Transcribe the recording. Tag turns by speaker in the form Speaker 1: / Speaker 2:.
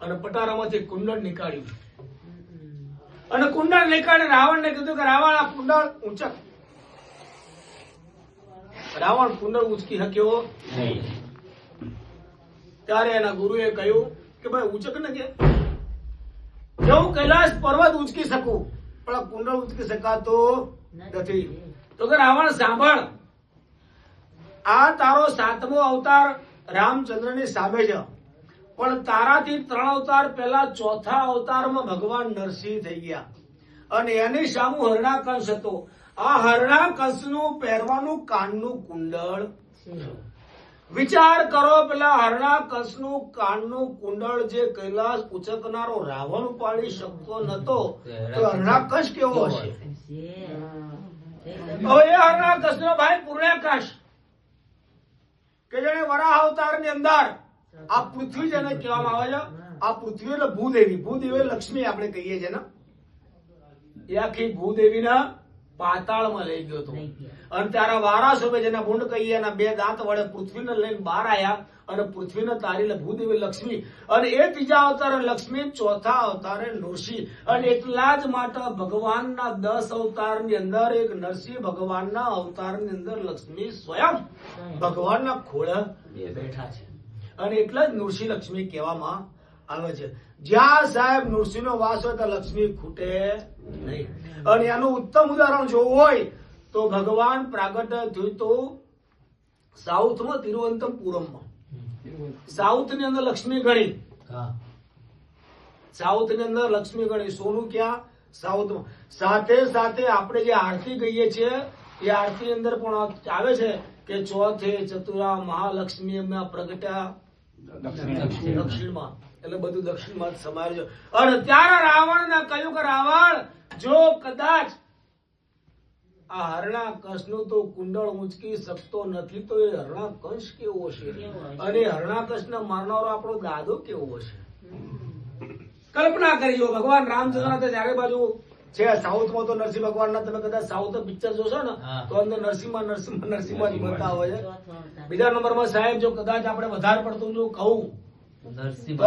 Speaker 1: અને પટારામાંથી કુંડળ નીકાળ્યું અને કુંડળ નીકાળી રાવણને કીધું કે રાવણ આ કુંડળ ઊંચક. રાવણ કુંડળ ઊંચકી શક્યો નહીં. ત્યારે એના ગુરુએ કહ્યું કે ભાઈ ઊંચક ને કે હું કૈલાસ પર્વત ઊંચકી શકું પણ આ કુંડળ ઊંચકી શકાતો નથી. તો કે રાવણ સાંભળ, આ તારો 7મો અવતાર રામચંદ્રની સામે છે, પણ તારાથી 3 અવતાર પહેલા 4થા અવતારમાં ભગવાન નરસિંહ થઈ ગયા અને એની સામું હરણાકંસ હતો. આ હરણાકંસનું પહેરવાનું કાનનું કુંડળ. વિચાર કરો, પેલા હરણાકંસનું કાનનું કુંડળ જે કૈલાસ ઉચકનારો રાવણ ઉપાડી શકતો નતો, તો હરણાકંસ કેવો હશે? હવે એ હરણાકંસનો ભાઈ પૂર્ણાકાશ કે જેને વરાહ અવતારની અંદર આ પૃથ્વી જેને કહેવામાં આવે છે, આ પૃથ્વી એટલે ભૂદેવી. ભૂદેવી લક્ષ્મી આપણે કહીએ છીએ ને, એ આખી ભૂદેવીના પાતાળમાં લઈ ગયો હતો. અને ત્યારે વારાસોબે જેના ભૂંડ કહીએ એના 2 દાંત વડે પૃથ્વીને લઈને બહાર આવ્યા અને પૃથ્વીને તારીને ભૂદેવી લક્ષ્મી, અને એ 3જા અવતારે લક્ષ્મી, 4થા અવતારે નૃસિંહ. અને એટલા જ માટે ભગવાનના 10 અવતારની અંદર એક નરસિંહ ભગવાનના અવતારની અંદર લક્ષ્મી સ્વયં ભગવાનના ખોળે બેઠા છે. અને એટલા જ નૃસિંહ લક્ષ્મી કહેવામાં આવે છે. જ્યાં સાહેબ નૃસિંહનો વાસ હોય તો લક્ષ્મી ખૂટે નહીં. અને એનું ઉત્તમ ઉદાહરણ જોવું હોય તો ભગવાન પ્રાગટ્ય થયું તો સાઉથમાં તિરુવનંતપુરમમાં. સાઉથની અંદર લક્ષ્મી ગણી, સાઉથની અંદર લક્ષ્મી ગણી. સોનું ક્યાં? સાઉથમાં. સાથે સાથે આપણે જે આરતી કહીએ છીએ એ આરતી અંદર પણ આવે છે કે ચોથે ચતુરા મહાલક્ષ્મી પ્રગટ્યા દક્ષિણમાં. એટલે બધું દક્ષિણમાં જ સમાયેલું છે. અને ત્યારે રાવણને કહ્યું કે રાવણ, જો કદાચ આ હરણાકંસનું તો કુંડળ ઊંચકી શકતો નથી તો એ હરણાકંસ કેવો હશે? અને હરણાકંસને મારનારો આપણો દાદો કેવો હશે? કલ્પના કરી જો. ભગવાન રામચંદ્ર ચારે બાજુ છે. સાઉથમાં તો નરસિંહ ભગવાનના તમે કદાચ સાઉથ પિક્ચર જોશો ને તો અંદર નરસિંહમાં નરસિંહમાં જ બનતા હોય છે. બીજા નંબરમાં સાહેબ જો કદાચ આપણે વધારે પડતું જો કહું તો